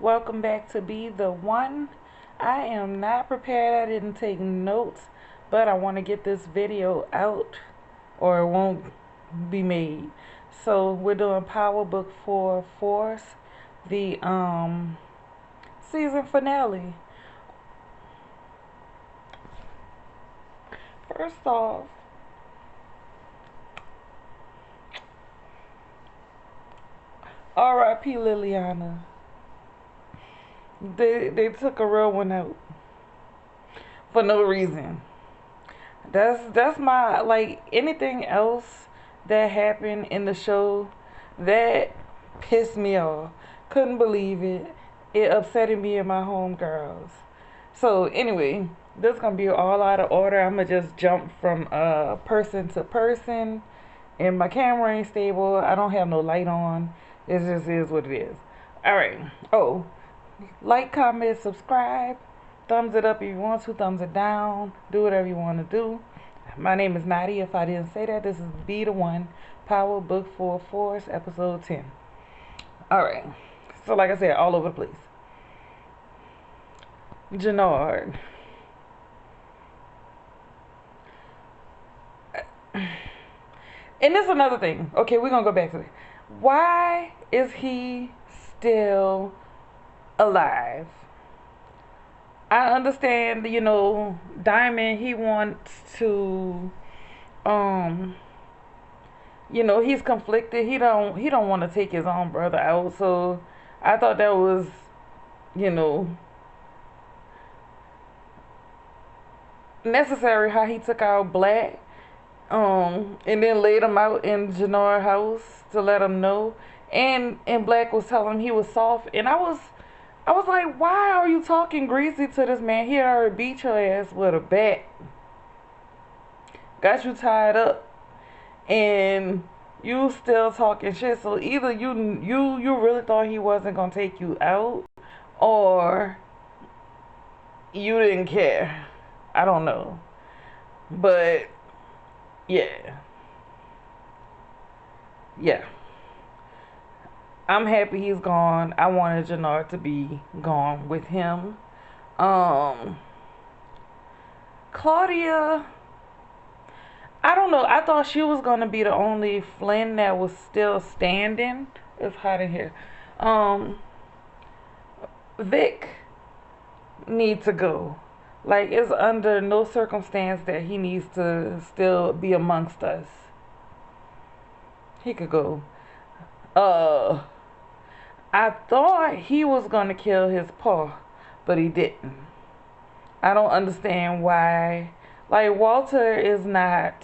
Welcome back to Be the One. I am not prepared. I didn't take notes, but I want to get this video out or it won't be made. So we're doing Power Book 4 Force, the season finale. First off, R.I.P. Liliana. They took a real one out for no reason. That's my, like, anything else that happened in the show that pissed me off. Couldn't believe it. It upsetted me and my homegirls. So anyway, this is gonna be all out of order. I'm gonna just jump from person to person. And my camera ain't stable. I don't have no light on. It just is what it is. Alright. Oh, like, comment, subscribe. Thumbs it up if you want to. Thumbs it down. Do whatever you want to do. My name is Nadia. If I didn't say that, this is Be the One, Power Book 4 Force, Episode 10. Alright. So, like I said, all over the place. Jannard. And this is another thing. Okay, we're going to go back to it. Why is he still alive? I understand, Diamond, he wants to, he's conflicted. He don't want to take his own brother out. So I thought that was, you know, necessary how he took out Black, and then laid him out in Jannard's house to let him know. And Black was telling him he was soft, and I was like, why are you talking greasy to this man? He already beat your ass with a bat. Got you tied up. And you still talking shit. So either you really thought he wasn't gonna take you out, or you didn't care. I don't know. But yeah. Yeah. I'm happy he's gone. I wanted Jannard to be gone with him. Claudia, I don't know. I thought she was gonna be the only Flynn that was still standing. It's hot in here. Vic needs to go. Like, it's under no circumstance that he needs to still be amongst us. He could go. I thought he was gonna kill his paw, but he didn't. I don't understand why. Like, Walter is not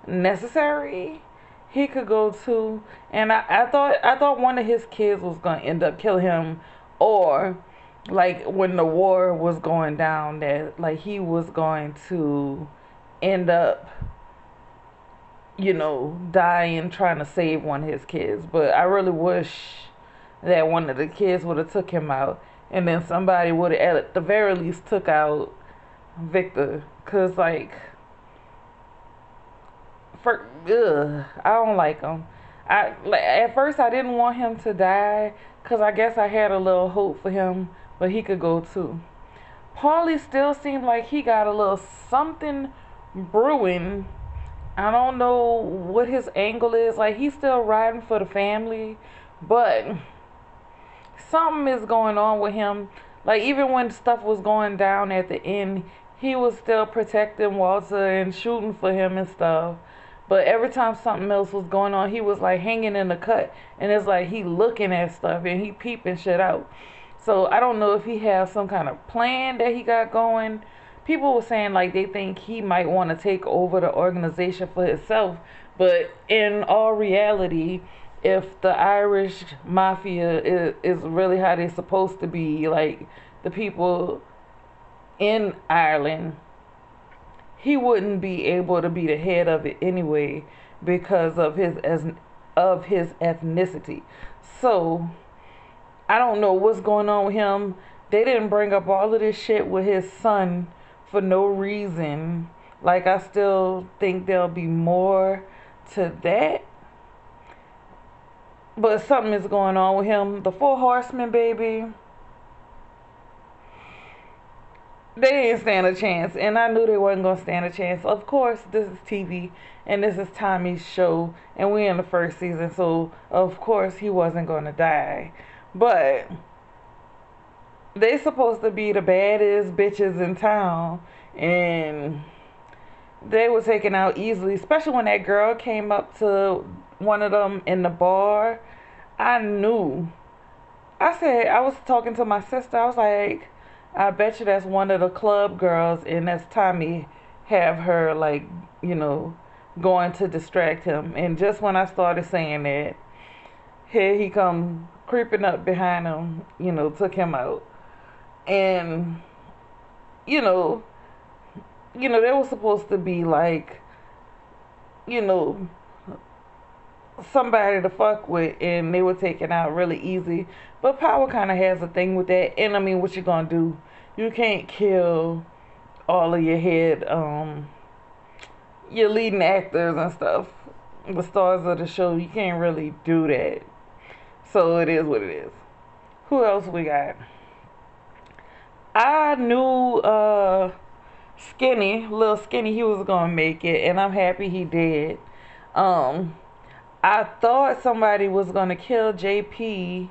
necessary. He could go too. And I thought one of his kids was gonna end up killing him, or like when the war was going down, that like he was going to end up, dying trying to save one of his kids. But I really wish that one of the kids would have took him out, and then somebody would have at the very least took out Victor. Cause like, I don't like him. At first I didn't want him to die, cause I guess I had a little hope for him, but he could go too. Paulie still seemed like he got a little something brewing. I don't know what his angle is. Like, he's still riding for the family, but something is going on with him. Like, even when stuff was going down at the end, he was still protecting Walter and shooting for him and stuff. But every time something else was going on, he was like hanging in the cut, and it's like he looking at stuff and he peeping shit out. So I don't know if he has some kind of plan that he got going. People were saying like they think he might want to take over the organization for himself, but in all reality, if the Irish mafia is really how they're supposed to be, like the people in Ireland, he wouldn't be able to be the head of it anyway because of his ethnicity. So I don't know what's going on with him. They didn't bring up all of this shit with his son for no reason. Like, I still think there'll be more to that. But something is going on with him. The Four Horsemen, baby, they didn't stand a chance, and I knew they wasn't gonna stand a chance. Of course, this is TV, and this is Tommy's show, and we're in the first season, so of course he wasn't gonna die. But they supposed to be the baddest bitches in town, and they were taken out easily. Especially when that girl came up to one of them in the bar. I knew. I said, I was talking to my sister. I was like, I bet you that's one of the club girls, and that's Tommy have her, like, you know, going to distract him. And just when I started saying that, here he come creeping up behind him, you know, took him out. And, you know, they were supposed to be like, you know, somebody to fuck with, and they were taken out really easy. But Power kind of has a thing with that. And I mean, what you gonna do? You can't kill all of your your leading actors and stuff, the stars of the show. You can't really do that. So it is what it is. Who else we got? I knew little Skinny, he was gonna make it, and I'm happy he did. I thought somebody was gonna kill JP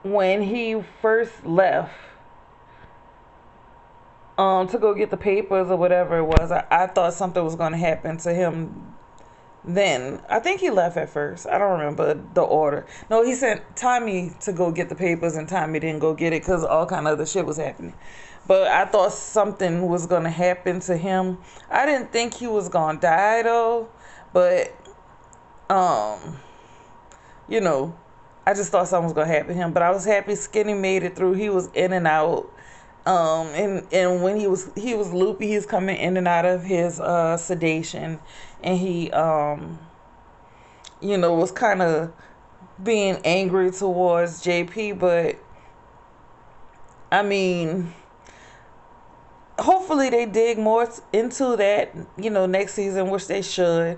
when he first left to go get the papers or whatever it was. I thought something was gonna happen to him then. I think he left at first. I don't remember the order. No, he sent Tommy to go get the papers, and Tommy didn't go get it because all kind of other shit was happening. But I thought something was going to happen to him. I didn't think he was going to die, though. But, you know, I just thought something was going to happen to him. But I was happy Skinny made it through. He was in and out. And when he was loopy, he's coming in and out of his sedation. And he, you know, was kind of being angry towards JP. But, I mean, hopefully they dig more into that, you know, next season, which they should.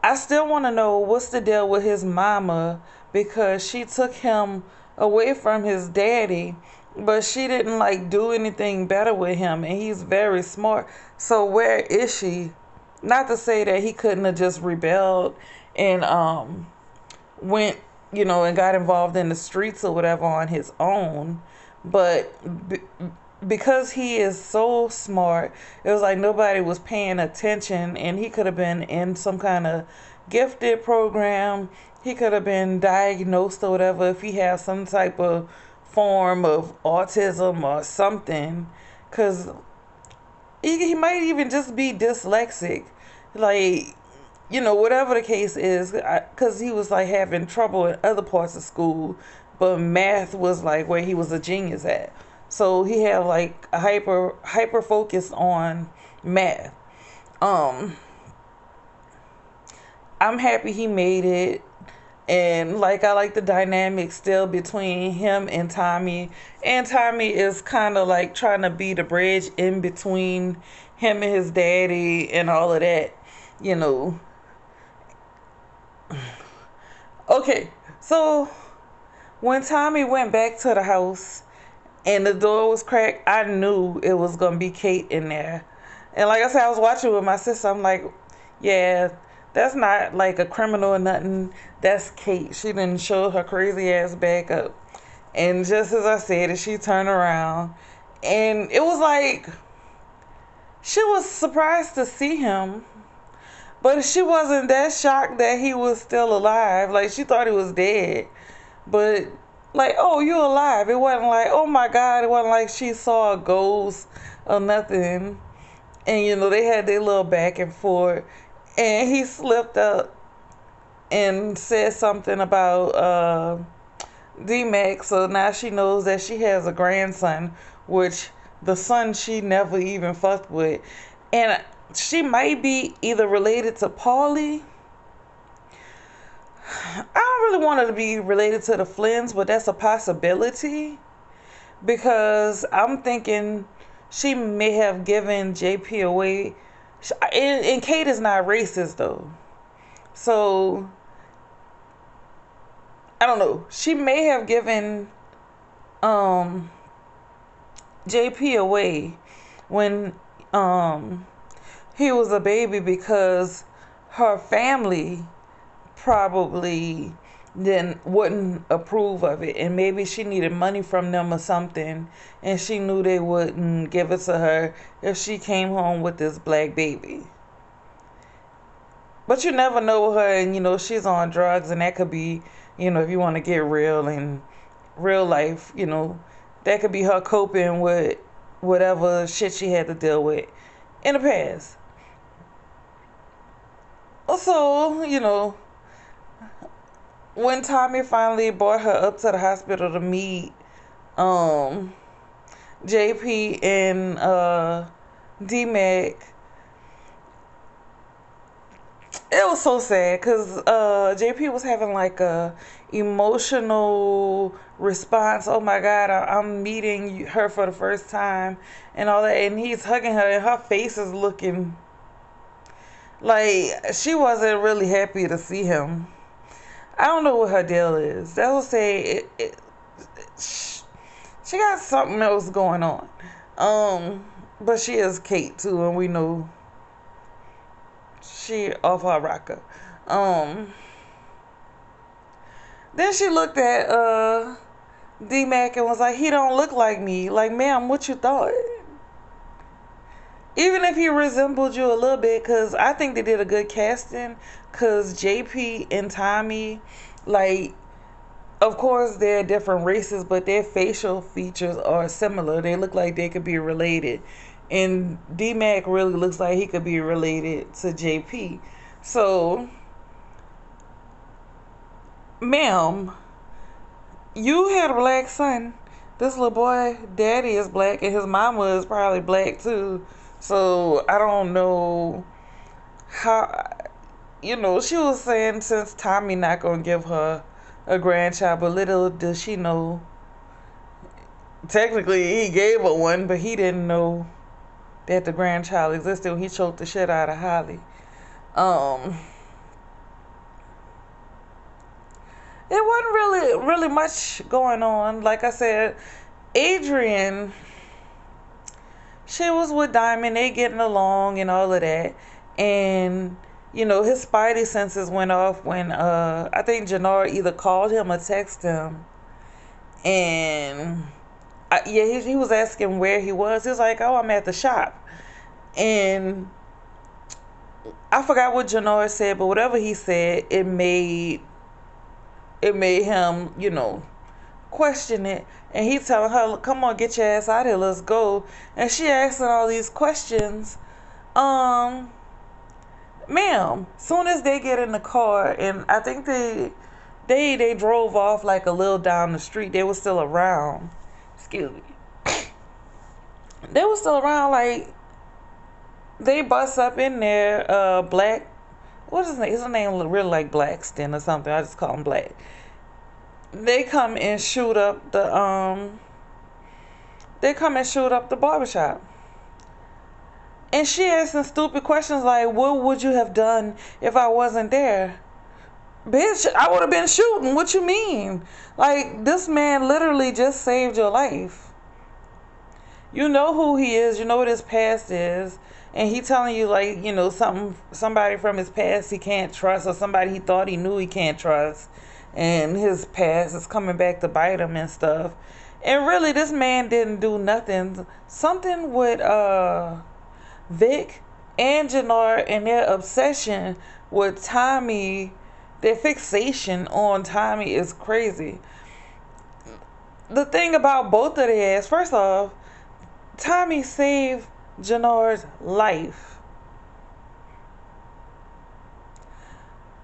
I still want to know what's the deal with his mama, because she took him away from his daddy, but she didn't like do anything better with him, and he's very smart. So where is she? Not to say that he couldn't have just rebelled and went, you know, and got involved in the streets or whatever on his own, but because he is so smart, it was like nobody was paying attention, and he could have been in some kind of gifted program. He could have been diagnosed or whatever if he has some type of form of autism or something, because he might even just be dyslexic, like, you know, whatever the case is, because he was like having trouble in other parts of school, but math was like where he was a genius at. So he had like a hyper focus on math. I'm happy he made it. And like, I like the dynamic still between him and Tommy. And Tommy is kind of like trying to be the bridge in between him and his daddy and all of that, you know. Okay, so when Tommy went back to the house and the door was cracked, I knew it was going to be Kate in there. And like I said, I was watching with my sister. I'm like, yeah, that's not like a criminal or nothing. That's Kate. She didn't show her crazy ass back up. And just as I said it, she turned around. And it was like, she was surprised to see him. But she wasn't that shocked that he was still alive. Like, she thought he was dead. But, like, oh, you're alive. It wasn't like, oh my God. It wasn't like she saw a ghost or nothing. And, you know, they had their little back and forth. And he slipped up and said something about D-Mac. So now she knows that she has a grandson, which the son she never even fucked with. And she might be either related to Paulie. I don't really want her to be related to the Flynns, but that's a possibility. Because I'm thinking she may have given JP away. And Kate is not racist, though. So I don't know. She may have given um JP away when um he was a baby because her family probably then wouldn't approve of it, and maybe she needed money from them or something, and she knew they wouldn't give it to her if she came home with this black baby. But you never know her, and she's on drugs, and that could be, if you want to get real in real life, that could be her coping with whatever shit she had to deal with in the past. Also, when Tommy finally brought her up to the hospital to meet um JP and D-Mac, it was so sad because JP was having like a emotional response. Oh my God, I'm meeting her for the first time and all that, and he's hugging her, and her face is looking like she wasn't really happy to see him. I don't know what her deal is. That will say she got something else going on. But she is Kate too, and we know she off her rocker. Then she looked at D-Mac and was like, he don't look like me. Like, ma'am, what you thought? Even if he resembled you a little bit, because I think they did a good casting, because JP and Tommy, like, of course they're different races, but their facial features are similar. They look like they could be related. And D-Mac really looks like he could be related to JP. So, ma'am, you had a black son. This little boy, daddy is black, and his mama is probably black too. So, I don't know how, she was saying since Tommy not going to give her a grandchild, but little does she know, technically he gave her one, but he didn't know that the grandchild existed when he choked the shit out of Holly. It wasn't really much going on. Like I said, Adrian, she was with Diamond, they getting along and all of that, and his spidey senses went off when I think Jannar either called him or texted him, and yeah, he was asking where he was. He was like, oh, I'm at the shop. And I forgot what Jannar said, but whatever he said, it made him, question it. And he telling her, come on, get your ass out here, let's go. And she asking all these questions. Ma'am, soon as they get in the car, and I think they drove off like a little down the street, they were still around. Excuse me. They were still around, like, they bust up in there, Black, what is his name? His name really like Blackston or something. I just call him Black. They come and shoot up the barbershop. And she asking stupid questions like, what would you have done if I wasn't there? Bitch, I would have been shooting. What you mean? Like, this man literally just saved your life. You know who he is. You know what his past is. And he telling you, like, somebody from his past he can't trust, or somebody he thought he knew he can't trust. And his past is coming back to bite him and stuff. And really, this man didn't do nothing. Something with Vic and Jannar and their obsession with Tommy, their fixation on Tommy is crazy. The thing about both of their ass, first off, Tommy saved Jannar's life.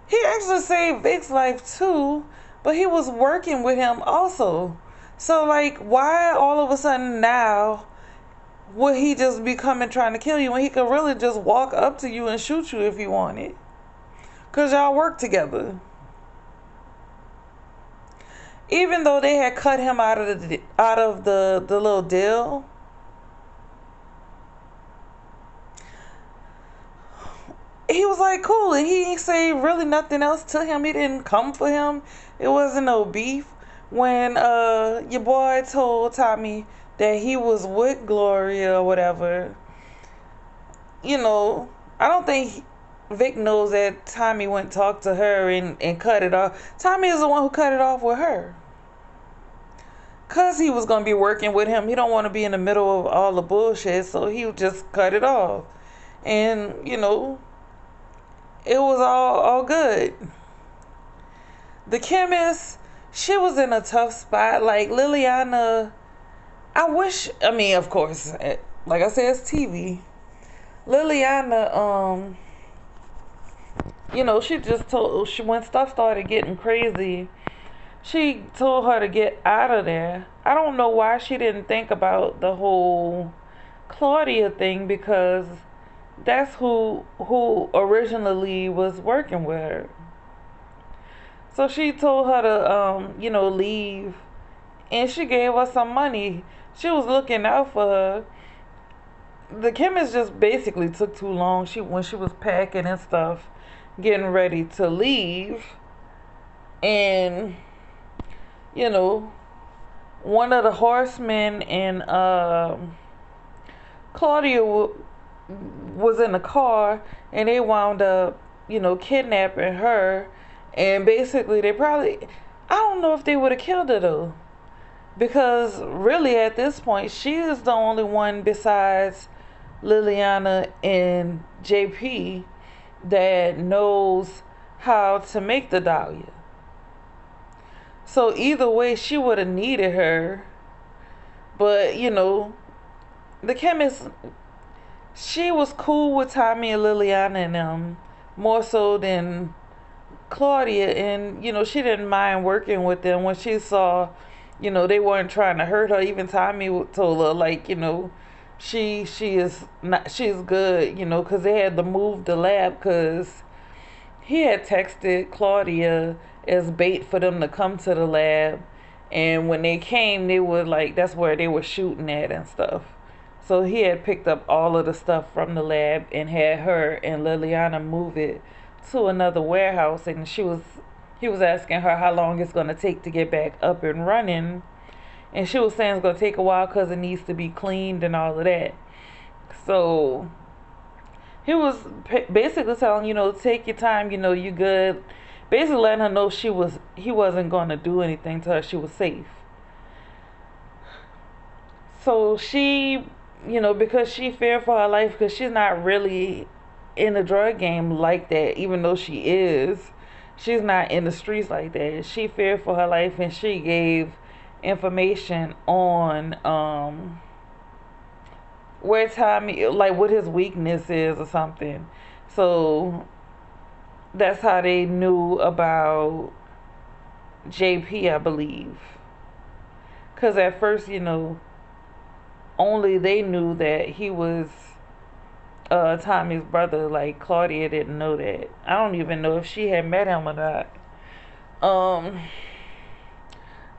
He actually saved Vic's life too, but he was working with him also. So, like, why all of a sudden now would he just be coming trying to kill you when he could really just walk up to you and shoot you if he wanted? Because y'all work together. Even though they had cut him out of the little deal, he he was like cool, and he ain't say really nothing else to him. He didn't come for him. It wasn't no beef. When your boy told Tommy that he was with Gloria or whatever, you know, I don't think Vic knows that Tommy went and talked to her and cut it off. Tommy is the one who cut it off with her. Because he was going to be working with him. He don't want to be in the middle of all the bullshit, so he just cut it off. And, you know, it was all good. The chemist, she was in a tough spot. Like, Liliana, I mean, of course, like I said, it's TV. Liliana, you know, when stuff started getting crazy, she told her to get out of there. I don't know why she didn't think about the whole Claudia thing, because that's who originally was working with her. So she told her to, you know, leave, and she gave her some money. She was looking out for her. The chemist just basically took too long. When she was packing and stuff, getting ready to leave, and you know, one of the horsemen and Claudia was in the car, and they wound up, you know, kidnapping her. And basically, I don't know if they would have killed her though, because really at this point, she is the only one besides Liliana and JP that knows how to make the dahlia. So either way, she would have needed her. But, you know, the chemist, she was cool with Tommy and Liliana and them, more so than Claudia. And, you know, she didn't mind working with them when she saw, you know, they weren't trying to hurt her. Even Tommy told her, like, you know, she's good, you know, because they had to move the lab, because he had texted Claudia as bait for them to come to the lab. And when they came, they were like, that's where they were shooting at and stuff. So he had picked up all of the stuff from the lab and had her and Liliana move it to another warehouse. And he was asking her how long it's going to take to get back up and running. And she was saying it's going to take a while because it needs to be cleaned and all of that. So he was basically telling, you know, take your time, you know, you good. Basically letting her know he wasn't going to do anything to her. She was safe. So she, you know, because she feared for her life, because she's not really in the drug game like that, even though she is. She's not in the streets like that. She feared for her life, and she gave information on where Tommy, like what his weakness is or something. So that's how they knew about JP, I believe. Because at first, you know, only they knew that he was Tommy's brother. Like, Claudia didn't know that. I don't even know if she had met him or not.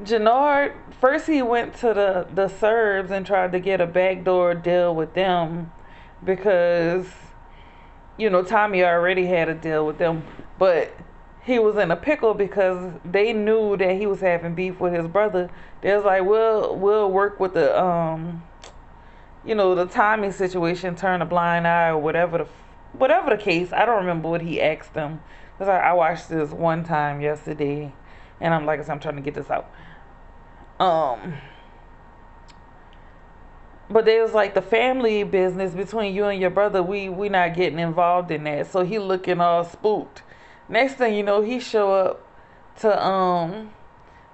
Jannard, first he went to the Serbs and tried to get a backdoor deal with them, because, you know, Tommy already had a deal with them. But he was in a pickle because they knew that he was having beef with his brother. They was like, we'll work with the you know, the Tommy situation, turn a blind eye, or whatever the case. I don't remember what he asked them, because I watched this one time yesterday, and I'm trying to get this out. But there was like, the family business between you and your brother, we not getting involved in that. So he looking all spooked. Next thing you know, he show up to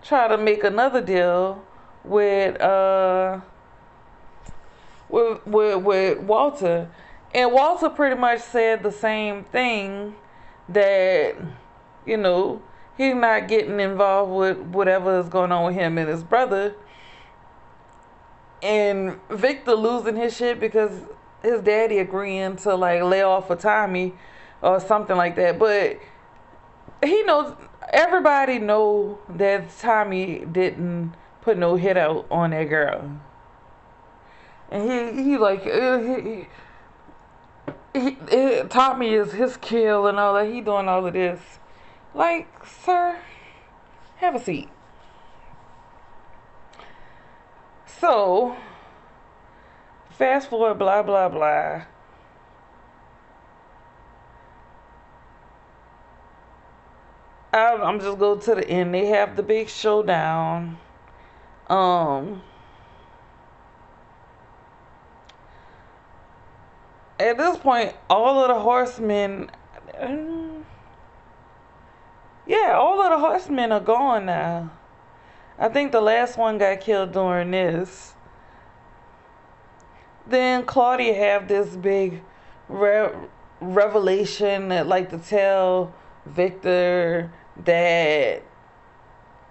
try to make another deal with Walter. And Walter pretty much said the same thing, that, you know, he's not getting involved with whatever is going on with him and his brother. And Victor losing his shit because his daddy agreeing to like lay off for Tommy or something like that. But he knows, everybody know that Tommy didn't put no hit out on that girl. And he like, Tommy is his kill and all that. He doing all of this. Like, sir, have a seat. So, fast forward, blah, blah, blah. I'm just going to the end. They have the big showdown. Um, at this point, all of the horsemen, yeah, all of the horsemen are gone now. I think the last one got killed during this. Then Claudia have this big revelation that, like, to tell Victor that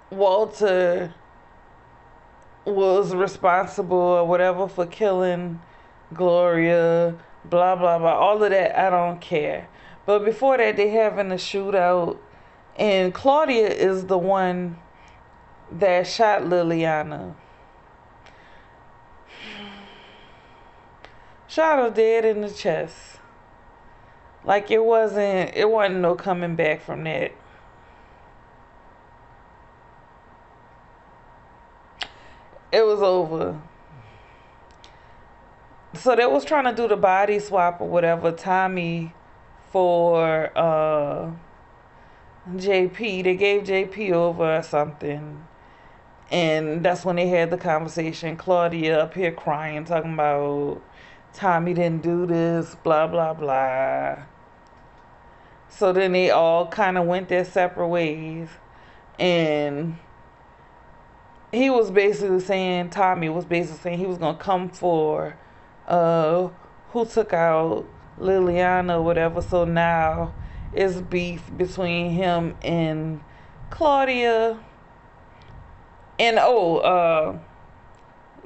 Walter was responsible or whatever for killing Gloria, blah blah blah, all of that. I don't care. But before that, they having a shootout, and Claudia is the one that shot Liliana. Shot her dead in the chest. Like, it wasn't no coming back from that. It was over. So they was trying to do the body swap or whatever, Tommy for JP. They gave JP over or something. And that's when they had the conversation. Claudia up here crying, talking about Tommy didn't do this, blah, blah, blah. So then they all kind of went their separate ways. And he was basically saying, Tommy was basically saying he was going to come for who took out Liliana or whatever. So now it's beef between him and Claudia. And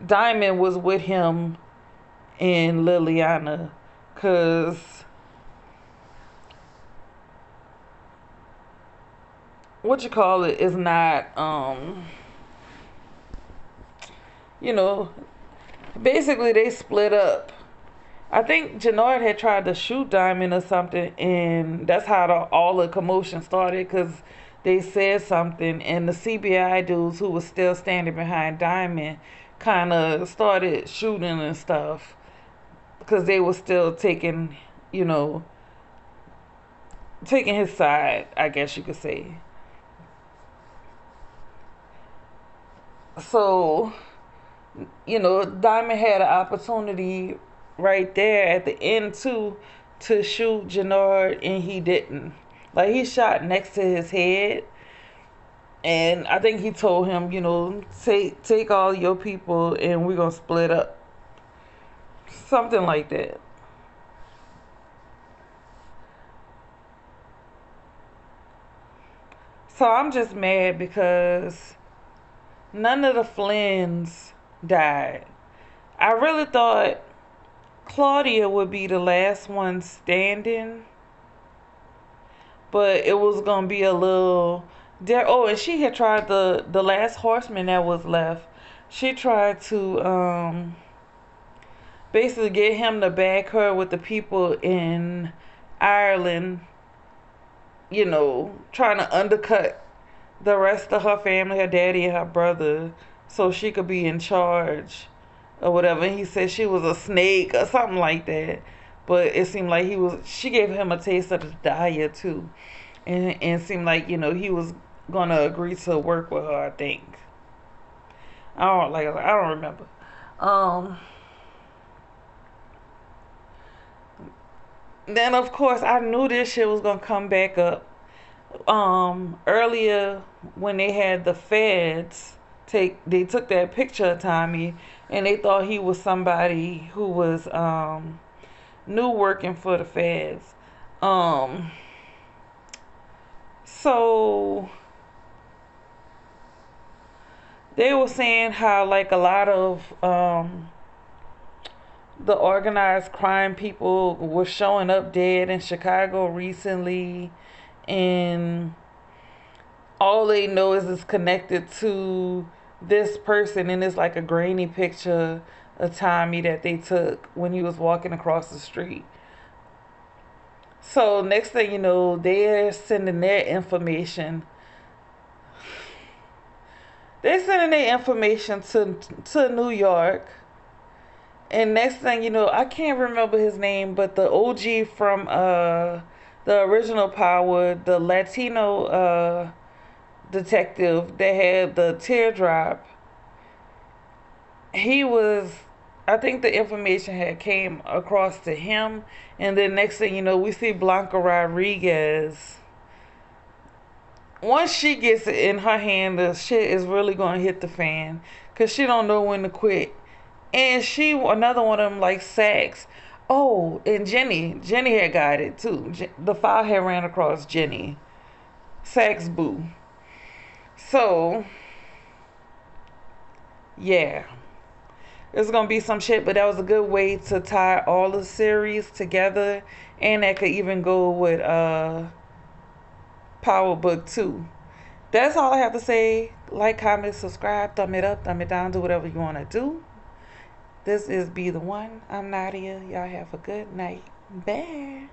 Diamond was with him and Liliana, cause what you call it is not basically they split up. I think Jannard had tried to shoot Diamond or something, and that's how all the commotion started, because they said something, and the CBI dudes who was still standing behind Diamond kind of started shooting and stuff, because they were still taking his side, I guess you could say. So, Diamond had an opportunity right there at the end too to shoot Jannard, and he didn't. Like, he shot next to his head, and I think he told him, take all your people and we're gonna split up. Something like that. So I'm just mad because none of the Flynn's died. I really thought Claudia would be the last one standing, but it was gonna be a little there. Oh, and she had tried the last horseman that was left. She tried to basically get him to back her with the people in Ireland, trying to undercut the rest of her family, her daddy and her brother, so she could be in charge or whatever. And he said she was a snake or something like that. But it seemed like she gave him a taste of the diet too. And it seemed like, he was gonna agree to work with her, I think. I don't remember. Then of course I knew this shit was gonna come back up. Earlier when they had the feds they took that picture of Tommy, and they thought he was somebody who was new working for the feds. So they were saying how, like, a lot of the organized crime people were showing up dead in Chicago recently, and all they know is it's connected to this person, and it's like a grainy picture of Tommy that they took when he was walking across the street. So next thing you know, they're sending their information. They're sending their information to New York. And next thing you know, I can't remember his name, but the OG from the original Power, the Latino detective that had the teardrop, he was, I think the information had came across to him, and then next thing you know, we see Blanca Rodriguez. Once she gets it in her hand, the shit is really gonna hit the fan, cause she don't know when to quit. And she, another one of them, like Sax. Oh, and Jenny had got it too. The file had ran across Jenny, Sax boo. So yeah, it's gonna be some shit, but that was a good way to tie all the series together, and that could even go with Power Book 2. That's all I have to say. Like, comment, subscribe, thumb it up, thumb it down, do whatever you want to do. This is Be the One. I'm Nadia. Y'all have a good night. Bye.